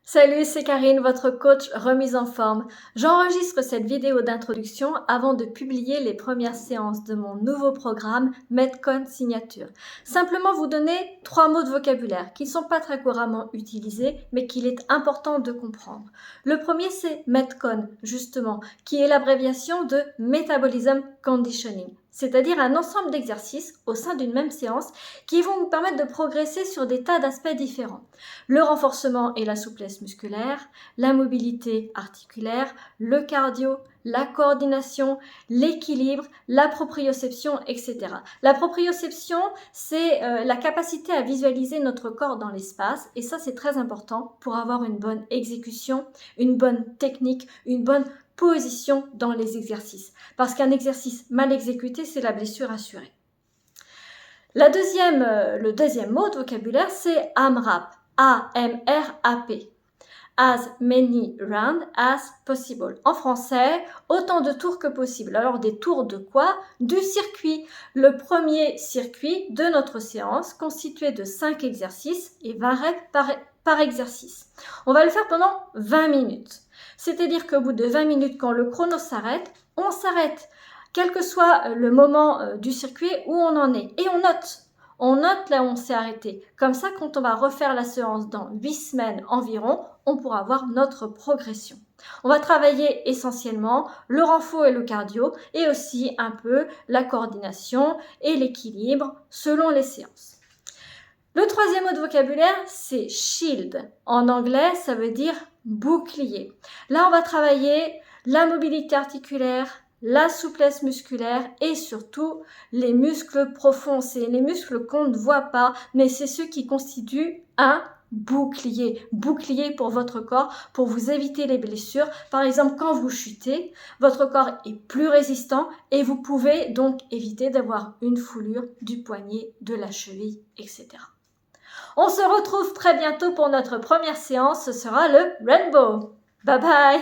Salut, c'est Karine, votre coach remise en forme. J'enregistre cette vidéo d'introduction avant de publier les premières séances de mon nouveau programme Metcon Signature. Simplement vous donner 3 mots de vocabulaire qui ne sont pas très couramment utilisés, mais qu'il est important de comprendre. Le premier, c'est Metcon, justement, qui est l'abréviation de Metabolism Conditioning, c'est-à-dire un ensemble d'exercices au sein d'une même séance qui vont vous permettre de progresser sur des tas d'aspects différents. Le renforcement et la souplesse musculaire, la mobilité articulaire, le cardio, la coordination, l'équilibre, la proprioception, etc. La proprioception, c'est la capacité à visualiser notre corps dans l'espace et ça c'est très important pour avoir une bonne exécution, une bonne technique, une bonne position dans les exercices. Parce qu'un exercice mal exécuté, c'est la blessure assurée. Le deuxième mot de vocabulaire, c'est AMRAP. A-M-R-A-P. As many rounds as possible. En français, autant de tours que possible. Alors des tours de quoi? Du circuit. Le premier circuit de notre séance, constitué de 5 exercices et 20 reps par exercice. On va le faire pendant 20 minutes. C'est-à-dire qu'au bout de 20 minutes, quand le chrono s'arrête, on s'arrête. Quel que soit le moment du circuit où on en est. Et on note. On note là où on s'est arrêté. Comme ça, quand on va refaire la séance dans 8 semaines environ, on pourra voir notre progression. On va travailler essentiellement le renfort et le cardio et aussi un peu la coordination et l'équilibre selon les séances. Le troisième mot de vocabulaire, c'est shield. En anglais, ça veut dire bouclier. Là, on va travailler la mobilité articulaire, la souplesse musculaire et surtout les muscles profonds. C'est les muscles qu'on ne voit pas, mais c'est ceux qui constituent un bouclier. Bouclier pour votre corps, pour vous éviter les blessures. Par exemple, quand vous chutez, votre corps est plus résistant et vous pouvez donc éviter d'avoir une foulure du poignet, de la cheville, etc. On se retrouve très bientôt pour notre première séance. Ce sera le Rainbow. Bye bye!